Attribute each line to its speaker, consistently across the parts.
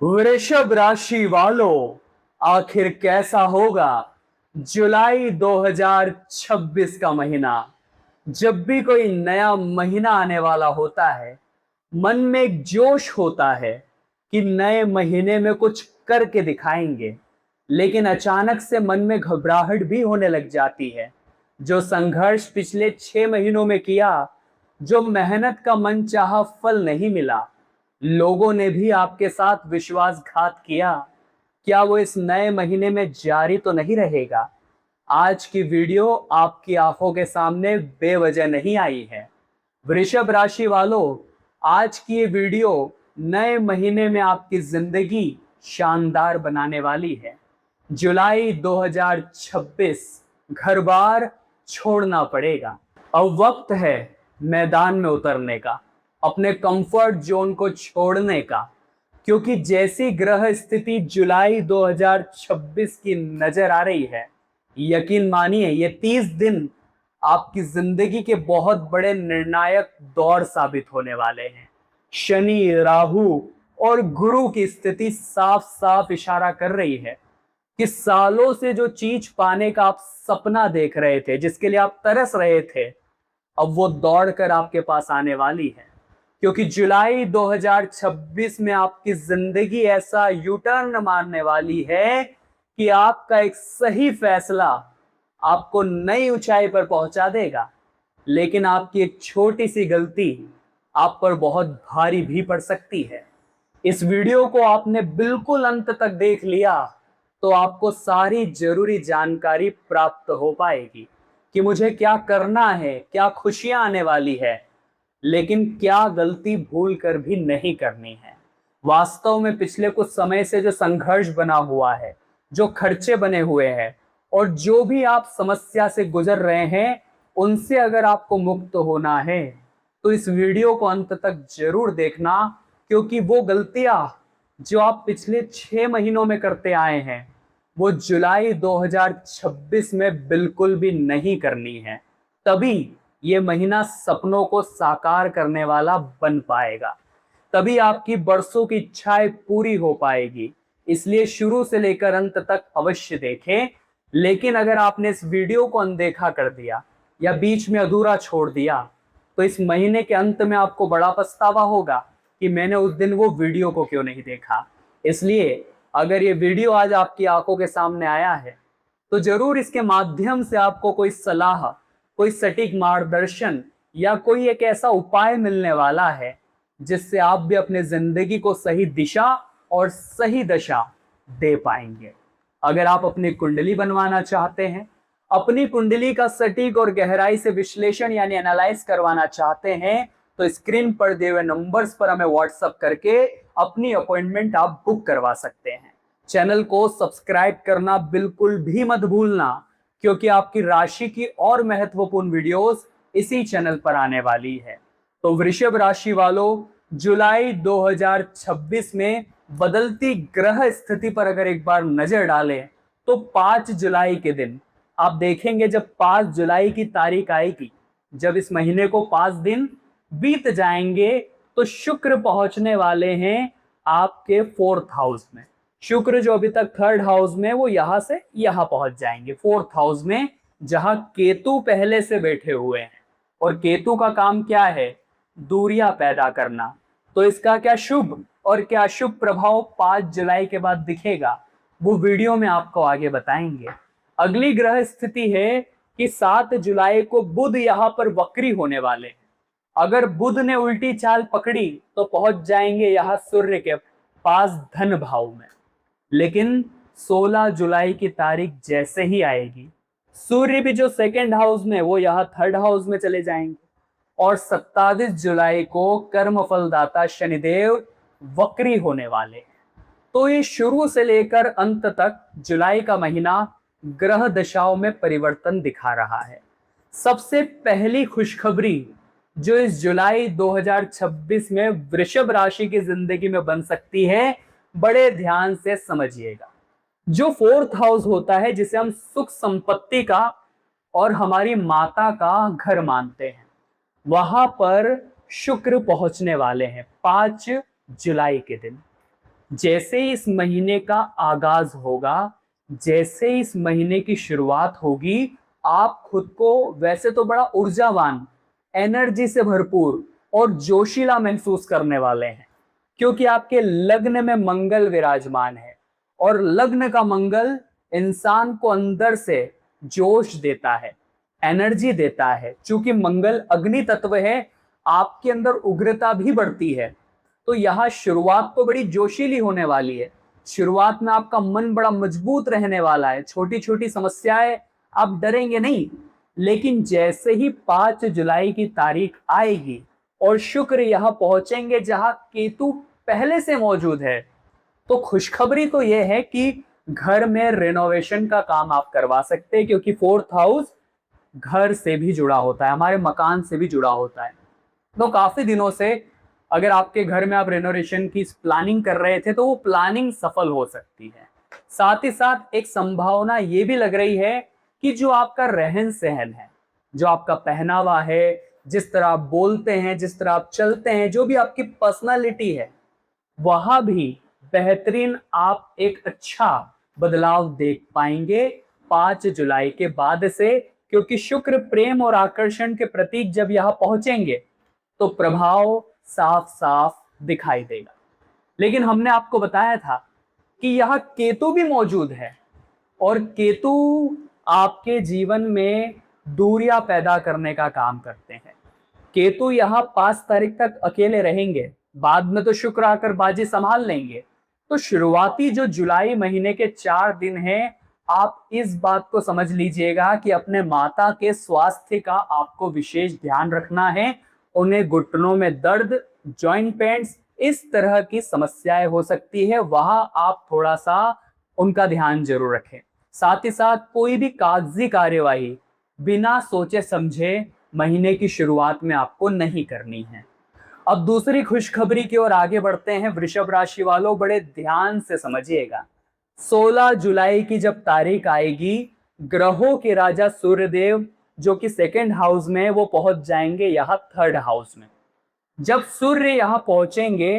Speaker 1: वृषभ राशि वालों, आखिर कैसा होगा जुलाई 2026 का महीना। जब भी कोई नया महीना आने वाला होता है, मन में एक जोश होता है कि नए महीने में कुछ करके दिखाएंगे, लेकिन अचानक से मन में घबराहट भी होने लग जाती है। जो संघर्ष पिछले 6 महीनों में किया, जो मेहनत का मनचाहा फल नहीं मिला, लोगों ने भी आपके साथ विश्वासघात किया, क्या वो इस नए महीने में जारी तो नहीं रहेगा? आज की वीडियो आपकी आंखों के सामने बेवजह नहीं आई है। वृषभ राशि वालों, आज की ये वीडियो नए महीने में आपकी जिंदगी शानदार बनाने वाली है। जुलाई 2026 घर बार छोड़ना पड़ेगा। अब वक्त है मैदान में उतरने का, अपने कंफर्ट जोन को छोड़ने का, क्योंकि जैसी ग्रह स्थिति जुलाई 2026 की नजर आ रही है, यकीन मानिए ये 30 दिन आपकी जिंदगी के बहुत बड़े निर्णायक दौर साबित होने वाले हैं। शनि, राहु और गुरु की स्थिति साफ साफ इशारा कर रही है कि सालों से जो चीज पाने का आप सपना देख रहे थे, जिसके लिए आप तरस रहे थे, अब वो दौड़ कर आपके पास आने वाली है। क्योंकि जुलाई 2026 में आपकी जिंदगी ऐसा यू टर्न मारने वाली है कि आपका एक सही फैसला आपको नई ऊंचाई पर पहुंचा देगा, लेकिन आपकी एक छोटी सी गलती आप पर बहुत भारी भी पड़ सकती है। इस वीडियो को आपने बिल्कुल अंत तक देख लिया तो आपको सारी जरूरी जानकारी प्राप्त हो पाएगी कि मुझे क्या करना है, क्या खुशियां आने वाली है, लेकिन क्या गलती भूल कर भी नहीं करनी है। वास्तव में पिछले कुछ समय से जो संघर्ष बना हुआ है, जो खर्चे बने हुए हैं और जो भी आप समस्या से गुजर रहे हैं, उनसे अगर आपको मुक्त होना है तो इस वीडियो को अंत तक जरूर देखना, क्योंकि वो गलतियां जो आप पिछले 6 महीनों में करते आए हैं, वो जुलाई 2026 में बिल्कुल भी नहीं करनी है। तभी ये महीना सपनों को साकार करने वाला बन पाएगा, तभी आपकी बरसों की इच्छाएं पूरी हो पाएगी। इसलिए शुरू से लेकर अंत तक अवश्य देखें। लेकिन अगर आपने इस वीडियो को अनदेखा कर दिया या बीच में अधूरा छोड़ दिया, तो इस महीने के अंत में आपको बड़ा पछतावा होगा कि मैंने उस दिन वो वीडियो को क्यों नहीं देखा। इसलिए अगर ये वीडियो आज आपकी आंखों के सामने आया है, तो जरूर इसके माध्यम से आपको कोई सलाह, कोई सटीक मार्गदर्शन या कोई एक ऐसा उपाय मिलने वाला है जिससे आप भी अपने जिंदगी को सही दिशा और सही दशा दे पाएंगे। अगर आप अपनी कुंडली बनवाना चाहते हैं, अपनी कुंडली का सटीक और गहराई से विश्लेषण यानी एनालाइज करवाना चाहते हैं, तो स्क्रीन पर दिए हुए नंबर्स पर हमें व्हाट्सएप करके अपनी अपॉइंटमेंट आप बुक करवा सकते हैं। चैनल को सब्सक्राइब करना बिल्कुल भी मत भूलना, क्योंकि आपकी राशि की और महत्वपूर्ण वीडियोस इसी चैनल पर आने वाली है। तो वृषभ राशि वालों, जुलाई 2026 में बदलती ग्रह स्थिति पर अगर एक बार नजर डालें, तो 5 जुलाई के दिन आप देखेंगे, जब 5 जुलाई की तारीख आएगी, जब इस महीने को 5 दिन बीत जाएंगे, तो शुक्र पहुंचने वाले हैं आपके 4th हाउस में। शुक्र जो अभी तक 3rd हाउस में, वो यहां से यहां पहुंच जाएंगे 4th हाउस में, जहां केतु पहले से बैठे हुए हैं। और केतु का काम क्या है? दूरियां पैदा करना। तो इसका क्या शुभ और क्या अशुभ प्रभाव 5 जुलाई के बाद दिखेगा, वो वीडियो में आपको आगे बताएंगे। अगली ग्रह स्थिति है कि 7 जुलाई को बुध यहां पर वक्री होने वाले हैं। अगर बुध ने उल्टी चाल पकड़ी तो पहुंच जाएंगे यहां सूर्य के पास धन भाव में। लेकिन 16 जुलाई की तारीख जैसे ही आएगी, सूर्य भी जो 2nd हाउस में, वो यहां 3rd हाउस में चले जाएंगे। और 27 जुलाई को कर्म फलदाता शनिदेव वक्री होने वाले हैं। तो ये शुरू से लेकर अंत तक जुलाई का महीना ग्रह दशाओं में परिवर्तन दिखा रहा है। सबसे पहली खुशखबरी जो इस जुलाई 2026 में वृषभ राशि की जिंदगी में बन सकती है, बड़े ध्यान से समझिएगा। जो 4th हाउस होता है, जिसे हम सुख संपत्ति का और हमारी माता का घर मानते हैं, वहां पर शुक्र पहुंचने वाले हैं 5 जुलाई के दिन। जैसे ही इस महीने का आगाज होगा, जैसे ही इस महीने की शुरुआत होगी, आप खुद को वैसे तो बड़ा ऊर्जावान, एनर्जी से भरपूर और जोशीला महसूस करने वाले हैं, क्योंकि आपके लग्न में मंगल विराजमान है। और लग्न का मंगल इंसान को अंदर से जोश देता है, एनर्जी देता है। चूंकि मंगल अग्नि तत्व है, आपके अंदर उग्रता भी बढ़ती है। तो यहाँ शुरुआत तो बड़ी जोशीली होने वाली है। शुरुआत में आपका मन बड़ा मजबूत रहने वाला है, छोटी छोटी समस्याएं, आप डरेंगे नहीं। लेकिन जैसे ही 5 जुलाई की तारीख आएगी और शुक्र यहाँ पहुंचेंगे जहां केतु पहले से मौजूद है, तो खुशखबरी तो यह है कि घर में रेनोवेशन का काम आप करवा सकते हैं, क्योंकि 4th हाउस घर से भी जुड़ा होता है, हमारे मकान से भी जुड़ा होता है। तो काफी दिनों से अगर आपके घर में आप रेनोवेशन की प्लानिंग कर रहे थे, तो वो प्लानिंग सफल हो सकती है। साथ ही साथ एक संभावना ये भी लग रही है कि जो आपका रहन सहन है, जो आपका पहनावा है, जिस तरह आप बोलते हैं, जिस तरह आप चलते हैं, जो भी आपकी पर्सनालिटी है, वहां भी बेहतरीन आप एक अच्छा बदलाव देख पाएंगे 5 जुलाई के बाद से। क्योंकि शुक्र प्रेम और आकर्षण के प्रतीक जब यहाँ पहुंचेंगे तो प्रभाव साफ साफ दिखाई देगा। लेकिन हमने आपको बताया था कि यहाँ केतु भी मौजूद है, और केतु आपके जीवन में दूरियां पैदा करने का काम करते हैं। केतु यहाँ 5 तारीख तक अकेले रहेंगे, बाद में तो शुक्र आकर बाजी संभाल लेंगे। तो शुरुआती जो जुलाई महीने के 4 दिन हैं, आप इस बात को समझ लीजिएगा कि अपने माता के स्वास्थ्य का आपको विशेष ध्यान रखना है। उन्हें घुटनों में दर्द, जॉइंट पेन्स, इस तरह की समस्याएं हो सकती है, वहां आप थोड़ा सा उनका ध्यान जरूर रखें। साथ ही साथ कोई भी कागजी कार्यवाही बिना सोचे समझे महीने की शुरुआत में आपको नहीं करनी है। अब दूसरी खुशखबरी की ओर आगे बढ़ते हैं। वृषभ राशि वालों, बड़े ध्यान से समझिएगा। 16 जुलाई की जब तारीख आएगी, ग्रहों के राजा सूर्यदेव जो कि 2nd हाउस में, वो पहुंच जाएंगे यहाँ 3rd हाउस में। जब सूर्य यहाँ पहुंचेंगे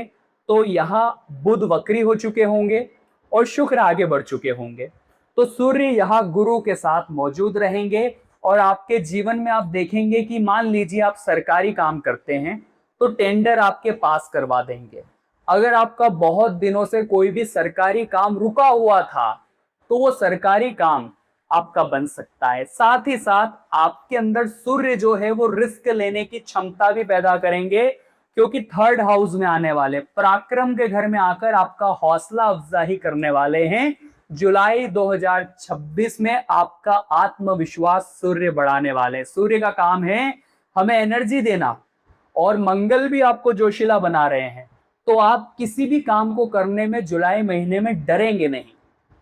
Speaker 1: तो यहाँ बुध वक्री हो चुके होंगे और शुक्र आगे बढ़ चुके होंगे। तो सूर्य यहाँ गुरु के साथ मौजूद रहेंगे, और आपके जीवन में आप देखेंगे कि मान लीजिए आप सरकारी काम करते हैं तो टेंडर आपके पास करवा देंगे। अगर आपका बहुत दिनों से कोई भी सरकारी काम रुका हुआ था, तो वो सरकारी काम आपका बन सकता है। साथ ही साथ आपके अंदर सूर्य जो है वो रिस्क लेने की क्षमता भी पैदा करेंगे, क्योंकि 3rd हाउस में आने वाले, पराक्रम के घर में आकर आपका हौसला अफजाई करने वाले हैं। जुलाई 2026 में आपका आत्मविश्वास सूर्य बढ़ाने वाले। सूर्य का काम है हमें एनर्जी देना, और मंगल भी आपको जोशीला बना रहे हैं। तो आप किसी भी काम को करने में जुलाई महीने में डरेंगे नहीं।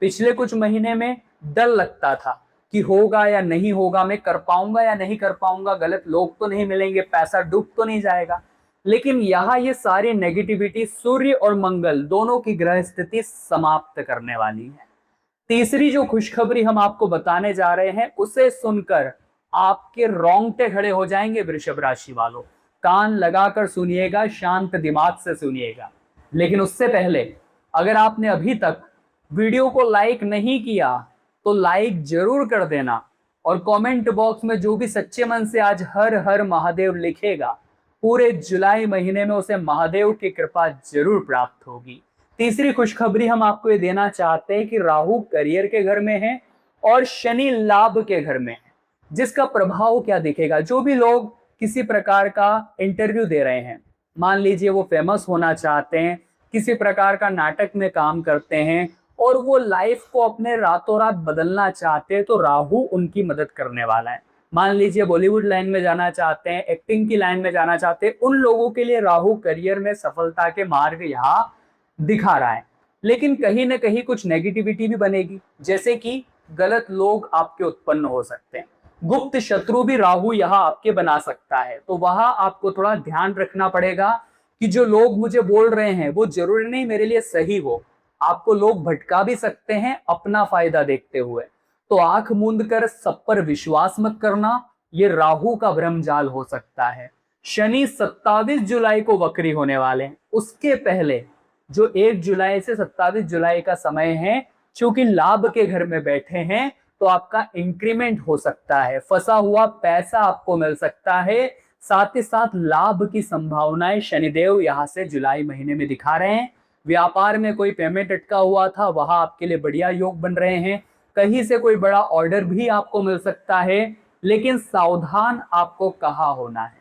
Speaker 1: पिछले कुछ महीने में डर लगता था कि होगा या नहीं होगा, मैं कर पाऊंगा या नहीं कर पाऊंगा, गलत लोग तो नहीं मिलेंगे, पैसा डूब तो नहीं जाएगा। लेकिन यहाँ ये सारी नेगेटिविटी सूर्य और मंगल दोनों की ग्रह स्थिति समाप्त करने वाली है। तीसरी जो खुशखबरी हम आपको बताने जा रहे हैं, उसे सुनकर आपके रोंगटे खड़े हो जाएंगे। वृषभ राशि वालों, कान लगाकर सुनिएगा, शांत दिमाग से सुनिएगा। लेकिन उससे पहले अगर आपने अभी तक वीडियो को लाइक नहीं किया तो लाइक जरूर कर देना, और कमेंट बॉक्स में जो भी सच्चे मन से आज हर हर महादेव लिखेगा, पूरे जुलाई महीने में उसे महादेव की कृपा जरूर प्राप्त होगी। तीसरी खुशखबरी हम आपको ये देना चाहते हैं कि राहु करियर के घर में है और शनि लाभ के घर में है, जिसका प्रभाव क्या दिखेगा। जो भी लोग किसी प्रकार का इंटरव्यू दे रहे हैं, मान लीजिए वो फेमस होना चाहते हैं, किसी प्रकार का नाटक में काम करते हैं और वो लाइफ को अपने रातों रात बदलना चाहते हैं, तो राहु उनकी मदद करने वाला है। मान लीजिए बॉलीवुड लाइन में जाना चाहते हैं, एक्टिंग की लाइन में जाना चाहते हैं, उन लोगों के लिए राहु करियर में सफलता के मार्ग यहाँ दिखा रहा है। लेकिन कहीं ना कहीं कुछ नेगेटिविटी भी बनेगी, जैसे कि गलत लोग आपके उत्पन्न हो सकते हैं, गुप्त शत्रु भी राहु यहाँ आपके बना सकता है। तो वहां आपको थोड़ा ध्यान रखना पड़ेगा कि जो लोग मुझे बोल रहे हैं वो जरूरी नहीं मेरे लिए सही हो। आपको लोग भटका भी सकते हैं अपना फायदा देखते हुए। तो आंख मूंद कर सब पर विश्वास मत करना, ये राहु का भ्रमजाल हो सकता है। शनि 27 जुलाई को वक्री होने वाले हैं। उसके पहले जो 1 जुलाई से 27 जुलाई का समय है, चूंकि लाभ के घर में बैठे हैं तो आपका इंक्रीमेंट हो सकता है, फंसा हुआ पैसा आपको मिल सकता है। साथ ही साथ लाभ की संभावनाएं शनिदेव यहां से जुलाई महीने में दिखा रहे हैं। व्यापार में कोई पेमेंट अटका हुआ था, वहां आपके लिए बढ़िया योग बन रहे हैं। कहीं से कोई बड़ा ऑर्डर भी आपको मिल सकता है, लेकिन सावधान आपको कहाँ होना है?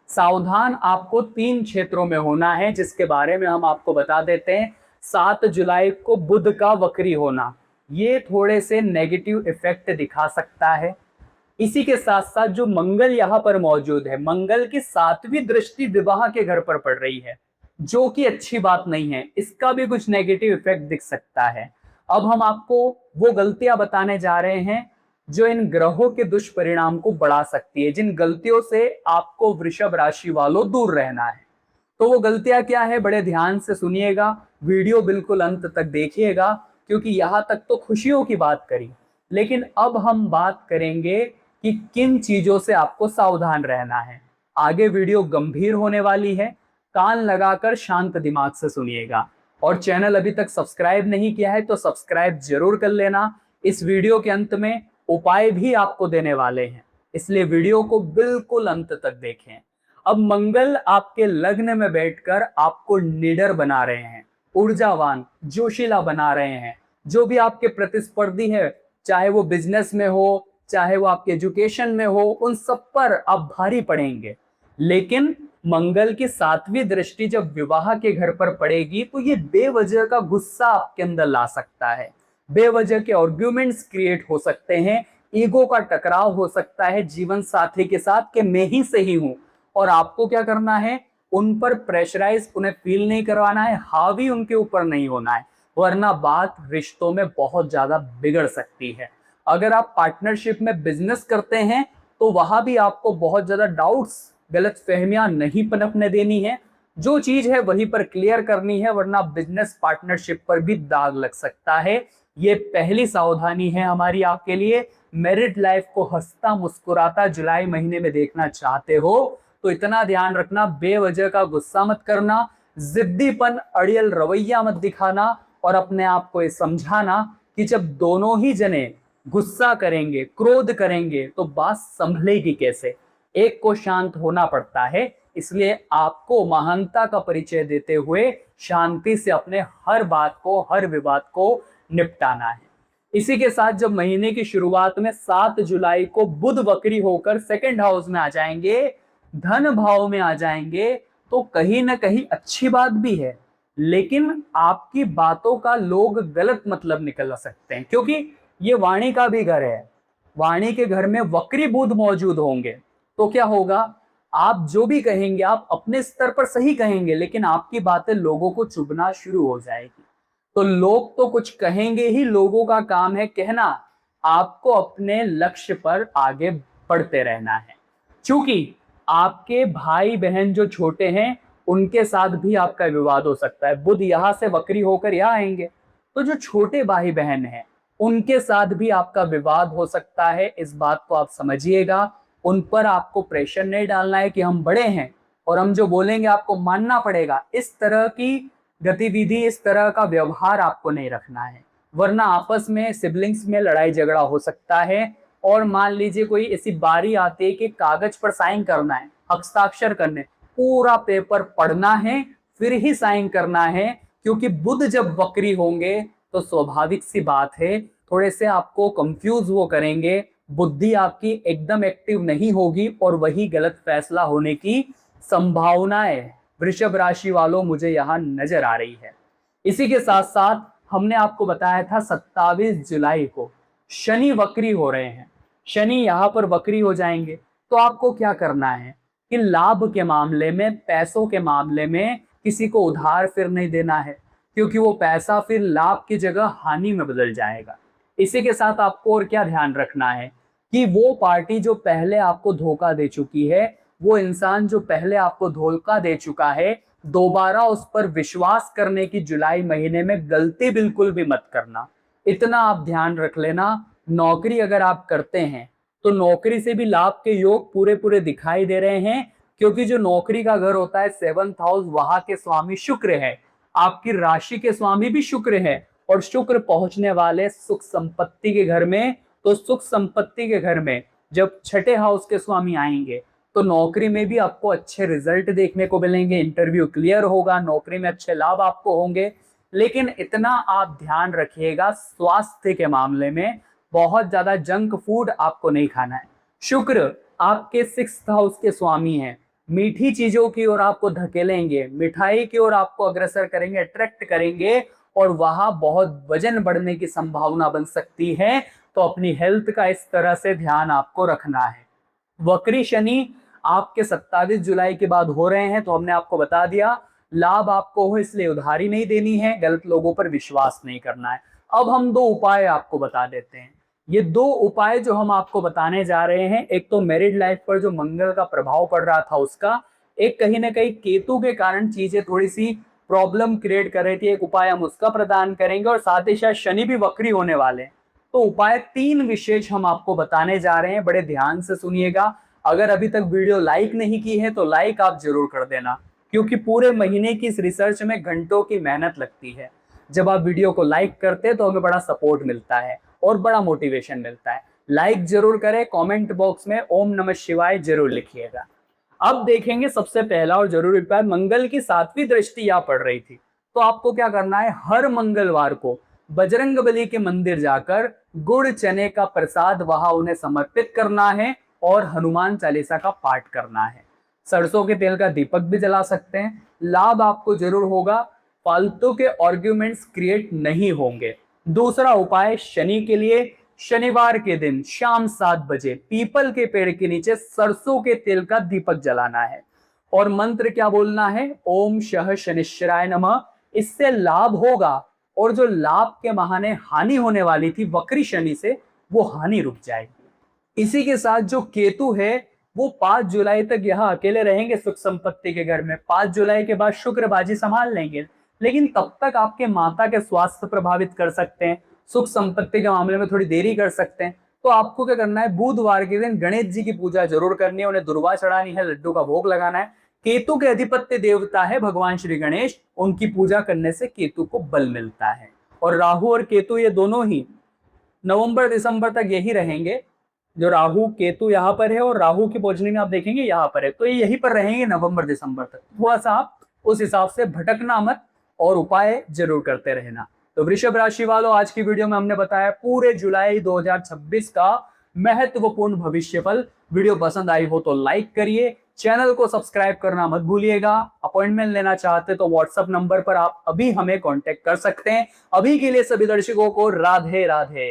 Speaker 1: सावधान आपको 3 क्षेत्रों में होना है, जिसके बारे में हम आपको बता देते हैं। 7 जुलाई को बुध का वक्री होना, ये थोड़े से नेगेटिव इफेक्ट दिखा सकता है। इसी के साथ साथ जो मंगल यहाँ पर मौजूद है, मंगल की 7वीं दृष्टि विवाह के घर पर पड़ रही है, जो कि अच्छी बात नहीं है, इसका भी कुछ नेगेटिव इफेक्ट दिख सकता है। अब हम आपको वो गलतियां बताने जा रहे हैं जो इन ग्रहों के दुष्परिणाम को बढ़ा सकती है, जिन गलतियों से आपको वृषभ राशि वालों दूर रहना है। तो वो गलतियां क्या है, बड़े ध्यान से सुनिएगा, वीडियो बिल्कुल अंत तक देखिएगा, क्योंकि यहाँ तक तो खुशियों की बात करी, लेकिन अब हम बात करेंगे कि किन चीजों से आपको सावधान रहना है। आगे वीडियो गंभीर होने वाली है, कान लगाकर शांत दिमाग से सुनिएगा। और चैनल अभी तक सब्सक्राइब नहीं किया है तो सब्सक्राइब जरूर कर लेना। इस वीडियो के अंत में उपाय भी आपको देने वाले हैं, इसलिए वीडियो को बिल्कुल अंत तक देखें। अब मंगल आपके लग्न में बैठकर आपको निडर बना रहे हैं, ऊर्जावान, जोशीला बना रहे हैं। जो भी आपके प्रतिस्पर्धी है, चाहे वो बिजनेस में हो, चाहे वो आपके एजुकेशन में हो, उन सब पर आप भारी पड़ेंगे। लेकिन मंगल की 7वीं दृष्टि जब विवाह के घर पर पड़ेगी तो ये बेवजह का गुस्सा आपके अंदर ला सकता है, बेवजह के आर्ग्यूमेंट्स क्रिएट हो सकते हैं, ईगो का टकराव हो सकता है जीवन साथी के साथ कि मैं ही सही हूं। और आपको क्या करना है, उन पर प्रेशराइज, उन्हें फील नहीं करवाना है, हावी उनके ऊपर नहीं होना है, वरना बात रिश्तों में बहुत ज्यादा बिगड़ सकती है। अगर आप पार्टनरशिप में बिजनेस करते हैं तो वहां भी आपको बहुत ज्यादा डाउट्स, गलत फहमियां नहीं पनपने देनी है। जो चीज है वहीं पर क्लियर करनी है, वरना बिजनेस पार्टनरशिप पर भी दाग लग सकता है। ये पहली सावधानी है हमारी आपके लिए। मैरिड लाइफ को हंसता मुस्कुराता जुलाई महीने में देखना चाहते हो तो इतना ध्यान रखना, बेवजह का गुस्सा मत करना, जिद्दीपन, अड़ियल रवैया मत दिखाना, और अपने आप को ये समझाना कि जब दोनों ही जने गुस्सा करेंगे, क्रोध करेंगे, तो बात संभलेगी कैसे। एक को शांत होना पड़ता है, इसलिए आपको महानता का परिचय देते हुए शांति से अपने हर बात को, हर विवाद को निपटाना है। इसी के साथ जब महीने की शुरुआत में 7 जुलाई को बुध वक्री होकर सेकंड हाउस में आ जाएंगे, धन भाव में आ जाएंगे, तो कहीं ना कहीं अच्छी बात भी है, लेकिन आपकी बातों का लोग गलत मतलब निकल सकते हैं, क्योंकि ये वाणी का भी घर है। वाणी के घर में वक्री बुध मौजूद होंगे तो क्या होगा, आप जो भी कहेंगे आप अपने स्तर पर सही कहेंगे, लेकिन आपकी बातें लोगों को चुभना शुरू हो जाएगी। तो लोग तो कुछ कहेंगे ही, लोगों का काम है कहना, आपको अपने लक्ष्य पर आगे बढ़ते रहना है। क्योंकि आपके भाई बहन जो छोटे हैं उनके साथ भी आपका विवाद हो सकता है। बुध यहां से वक्री होकर यहाँ आएंगे तो जो छोटे भाई बहन हैं उनके साथ भी आपका विवाद हो सकता है। इस बात को आप समझिएगा। उन पर आपको प्रेशर नहीं डालना है कि हम बड़े हैं और हम जो बोलेंगे आपको मानना पड़ेगा। इस तरह की गतिविधि, इस तरह का व्यवहार आपको नहीं रखना है, वरना आपस में सिबलिंग्स में लड़ाई झगड़ा हो सकता है। और मान लीजिए कोई ऐसी बारी आती है कि कागज पर साइन करना है, हस्ताक्षर करने, पूरा पेपर पढ़ना है फिर ही साइन करना है, क्योंकि बुध जब वक्री होंगे तो स्वाभाविक सी बात है थोड़े से आपको कंफ्यूज वो करेंगे, बुद्धि आपकी एकदम एक्टिव नहीं होगी और वही गलत फैसला होने की संभावनाएं वृषभ राशि वालों मुझे यहाँ नजर आ रही है। इसी के साथ साथ हमने आपको बताया था 27 जुलाई को शनि वक्री हो रहे हैं। शनि यहाँ पर वक्री हो जाएंगे तो आपको क्या करना है कि लाभ के मामले में, पैसों के मामले में किसी को उधार फिर नहीं देना है, क्योंकि वो पैसा फिर लाभ की जगह हानि में बदल जाएगा। इसी के साथ आपको और क्या ध्यान रखना है कि वो पार्टी जो पहले आपको धोखा दे चुकी है, वो इंसान जो पहले आपको धोखा दे चुका है, दोबारा उस पर विश्वास करने की जुलाई महीने में गलती बिल्कुल भी मत करना। इतना आप ध्यान रख लेना। नौकरी अगर आप करते हैं तो नौकरी से भी लाभ के योग पूरे पूरे दिखाई दे रहे हैं, क्योंकि जो नौकरी का घर होता है 7th हाउस, वहां के स्वामी शुक्र है। आपकी राशि के स्वामी भी शुक्र है, और शुक्र पहुंचने वाले सुख संपत्ति के घर में। तो सुख संपत्ति के घर में जब छठे हाउस के स्वामी आएंगे तो नौकरी में भी आपको अच्छे रिजल्ट देखने को मिलेंगे, इंटरव्यू क्लियर होगा, नौकरी में अच्छे लाभ आपको होंगे। लेकिन इतना आप ध्यान रखिएगा, स्वास्थ्य के मामले में बहुत ज्यादा जंक फूड आपको नहीं खाना है। शुक्र आपके 6th हाउस के स्वामी हैं, मीठी चीजों की ओर आपको धकेलेंगे, मिठाई की ओर आपको अग्रसर करेंगे, अट्रैक्ट करेंगे, और वहां बहुत वजन बढ़ने की संभावना बन सकती है। तो अपनी हेल्थ का इस तरह से ध्यान आपको रखना है। वक्री शनि आपके 27 जुलाई के बाद हो रहे हैं, तो हमने आपको बता दिया लाभ आपको हो, इसलिए उधारी नहीं देनी है, गलत लोगों पर विश्वास नहीं करना है। अब हम 2 उपाय आपको बता देते हैं। ये 2 उपाय जो हम आपको बताने जा रहे हैं, एक तो मैरिड लाइफ पर जो मंगल का प्रभाव पड़ रहा था उसका, एक कहीं ना कहीं केतु के कारण चीजें थोड़ी सी प्रॉब्लम क्रिएट कर रही थी, एक उपाय हम उसका प्रदान करेंगे, और साथ ही साथ शनि भी वक्री होने वाले हैं। तो उपाय 3 विशेष हम आपको बताने जा रहे हैं, बड़े ध्यान से सुनिएगा। अगर अभी तक वीडियो लाइक नहीं की है तो लाइक आप जरूर कर देना, क्योंकि पूरे महीने की इस रिसर्च में घंटों की मेहनत लगती है। जब आप वीडियो को लाइक करते हैं तो हमें बड़ा सपोर्ट मिलता है और बड़ा मोटिवेशन मिलता है। लाइक जरूर करें, कमेंट बॉक्स में ओम नमः शिवाय जरूर लिखिएगा। अब देखेंगे सबसे पहला और जरूरी उपाय, मंगल की 7वीं दृष्टि यहाँ पड़ रही थी, तो आपको क्या करना है, हर मंगलवार को बजरंगबली के मंदिर जाकर गुड़ चने का प्रसाद वहां उन्हें समर्पित करना है और हनुमान चालीसा का पाठ करना है। सरसों के तेल का दीपक भी जला सकते हैं, लाभ आपको जरूर होगा, फालतू के आर्ग्यूमेंट्स क्रिएट नहीं होंगे। दूसरा उपाय शनि के लिए, शनिवार के दिन शाम 7 बजे पीपल के पेड़ के नीचे सरसों के तेल का दीपक जलाना है, और मंत्र क्या बोलना है, ओम शः शनिश्चराय नमः। इससे लाभ होगा, और जो लाभ के बहाने हानि होने वाली थी वक्री शनि से, वो हानि रुक जाएगी। इसी के साथ जो केतु है वो 5 जुलाई तक यहाँ अकेले रहेंगे सुख संपत्ति के घर में। 5 जुलाई के बाद शुक्र बाजी संभाल लेंगे, लेकिन तब तक आपके माता के स्वास्थ्य प्रभावित कर सकते हैं, सुख संपत्ति के मामले में थोड़ी देरी कर सकते हैं। तो आपको क्या करना है, बुधवार के दिन गणेश जी की पूजा जरूर करनी है, उन्हें दुर्वा चढ़ानी है, लड्डू का भोग लगाना है। केतु के अधिपत्य देवता है भगवान श्री गणेश, उनकी पूजा करने से केतु को बल मिलता है। और राहु और केतु ये दोनों ही नवंबर दिसंबर तक यही रहेंगे। जो राहु केतु यहाँ पर है, और राहु की पोजीशनिंग आप देखेंगे यहाँ पर है, तो ये यहीं पर रहेंगे नवंबर दिसंबर तक। थोड़ा सा आप उस हिसाब से भटकना मत और उपाय जरूर करते रहना। तो वृषभ राशि वालों, आज की वीडियो में हमने बताया पूरे जुलाई 2026 का महत्वपूर्ण भविष्यफल। वीडियो पसंद आई हो तो लाइक करिए, चैनल को सब्सक्राइब करना मत भूलिएगा। अपॉइंटमेंट लेना चाहते तो व्हाट्सएप नंबर पर आप अभी हमें कांटेक्ट कर सकते हैं। अभी के लिए सभी दर्शकों को राधे राधे।